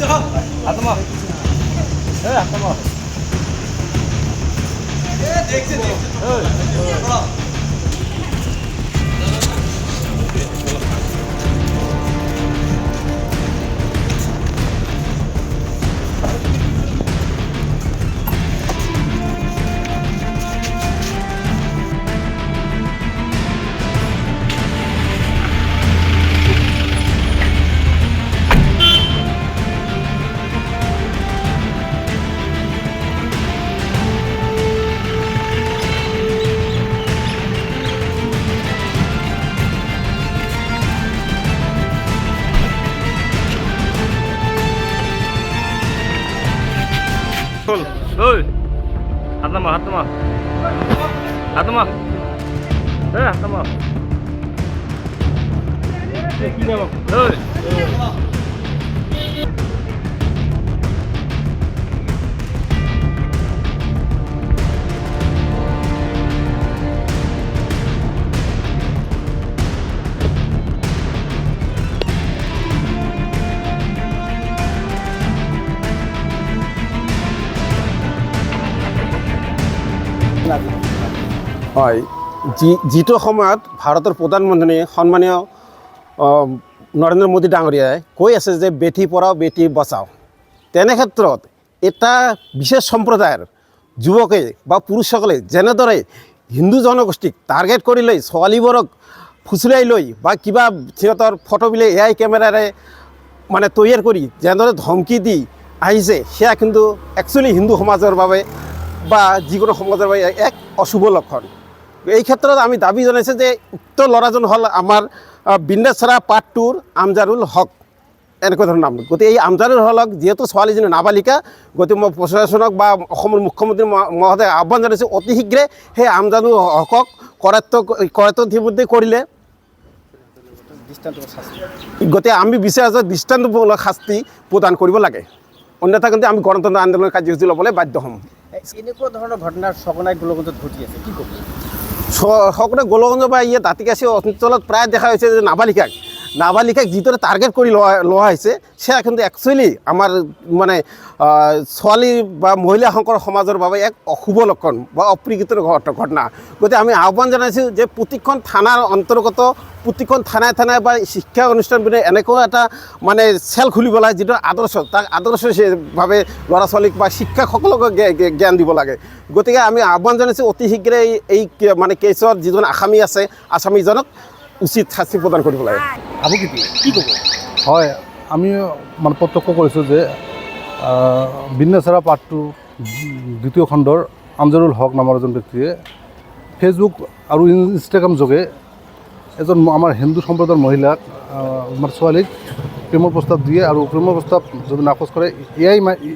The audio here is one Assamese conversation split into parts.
Ơi, hạt nama. Ơi, hạt nama. Ơi. হয়, যিটো সময়ত ভাৰতৰ প্ৰধানমন্ত্ৰী সন্মানীয় নৰেন্দ্ৰ মোদী ডাঙৰীয়াই কৈ আছে যে বেটি পঢ়াও বেটি বচাও, তেনে ক্ষেত্ৰত এটা বিশেষ সম্প্ৰদায়ৰ যুৱকে বা পুৰুষসকলে যেনেদৰে হিন্দু জনগোষ্ঠীক টাৰ্গেট কৰি লৈ ছোৱালীবোৰক ফুচুৰাই লৈ বা কিবা সিহঁতৰ ফটোবিলাক AI কেমেৰাৰে মানে তৈয়াৰ কৰি যেনেদৰে ধমকি দি আহিছে, সেয়া কিন্তু একচুৱেলি হিন্দু সমাজৰ বাবে বা যিকোনো সমাজৰ বাবে এক অশুভ লক্ষণ। এই ক্ষেত্ৰত আমি দাবী জনাইছোঁ যে উক্ত ল'ৰাজন হ'ল আমাৰ বিন্দাছৰা পাৰ্ট 2ৰ আমজাৰুল হক, এনেকুৱা ধৰণৰ নাম। গতিকে এই আমজাৰুল হক যিহেতু ছোৱালীজনী নাবালিকা, গতিকে মই প্ৰশাসনক বা অসমৰ মুখ্যমন্ত্ৰী মহোদয় আহ্বান জনাইছোঁ অতি শীঘ্ৰে সেই আমজাৰুল হকক কৰায়ত্ব ইতিমধ্যে কৰিলে। গতিকে আমি বিচাৰোঁ যে দৃষ্টান্তমূলক শাস্তি প্ৰদান কৰিব লাগে, অন্যথা কিন্তু আমি গণতন্ত্ৰ আন্দোলনৰ কাৰ্যসূচী ল'বলৈ বাধ্য হ'ম। এনেকুৱা ধৰণৰ ঘটনাৰ সঘনাই গোলগঞ্জত ঘটি আছে, কি ক'ব? সকলোৱে গোলগঞ্জ বা ইয়াত দাঁতিকাছি অঞ্চলত প্ৰায় দেখা হৈছে যে নাবালিকাক যিদৰে টাৰ্গেট কৰি লোৱা হৈছে, সেয়া কিন্তু একচুৱেলি আমাৰ মানে ছোৱালী বা মহিলাসকলৰ সমাজৰ বাবে এক অশুভ লক্ষণ বা অপ্ৰীকৃত ঘটনা। গতিকে আমি আহ্বান জনাইছোঁ যে প্ৰতিখন থানাৰ অন্তৰ্গত প্ৰতিখন থানাই বা শিক্ষা অনুষ্ঠানবোৰে এনেকুৱা এটা মানে চেল খুলিব লাগে, যিটো তাক আদৰ্শভাৱে ল'ৰা ছোৱালীক বা শিক্ষকসকলক জ্ঞান দিব লাগে। গতিকে আমি আহ্বান জনাইছোঁ অতি শীঘ্ৰে এই মানে কেছৰ যিজন আসামী আছে, আসামীজনক উচিত শাস্তি প্ৰদান কৰিব লাগে। কি ক'ব? হয়, আমি মানে প্ৰত্যক্ষ কৰিছোঁ যে বিন্দাছৰা পাৰ্ট 2 দ্বিতীয় খণ্ডৰ আমজাৰুল হক নামৰ এজন ব্যক্তিয়ে ফেচবুক আৰু ইনষ্টাগ্ৰাম যোগে এজন আমাৰ হিন্দু সম্প্ৰদায়ৰ মহিলাক আমাৰ ছোৱালীক প্ৰেমৰ প্ৰস্তাৱ দিয়ে আৰু প্ৰেমৰ প্ৰস্তাৱ যদি নাকচ কৰে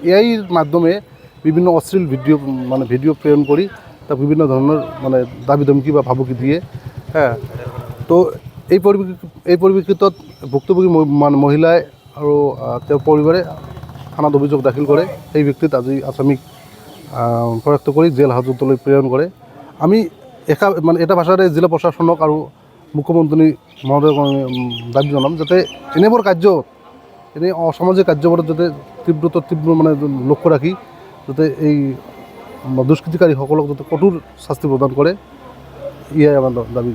এআইৰ মাধ্যমে বিভিন্ন অশ্লীল ভিডিঅ' প্ৰেৰণ কৰি তাক বিভিন্ন ধৰণৰ মানে দাবী ধমকি বা ভাবুকি দিয়ে। তো এই পৰিপ্ৰেক্ষিতত ভুক্তভোগী মহিলাই আৰু তেওঁৰ পৰিবাৰে থানাত অভিযোগ দাখিল কৰে। সেই ব্যক্তিত আজি আসামীক কৰায়ত্ব কৰি জেল হাজতলৈ প্ৰেৰণ কৰে। আমি এটা ভাষাৰে জিলা প্ৰশাসনক আৰু মুখ্যমন্ত্ৰী মহোদয়ক দাবী জনাম যাতে এনেবোৰ অসামাজিক কাৰ্যবোৰত যাতে তীব্ৰ মানে লক্ষ্য ৰাখি যাতে এই দুষ্কৃতিকাৰীসকলক যাতে কঠোৰ শাস্তি প্ৰদান কৰে, এয়াই আমাৰ দাবী।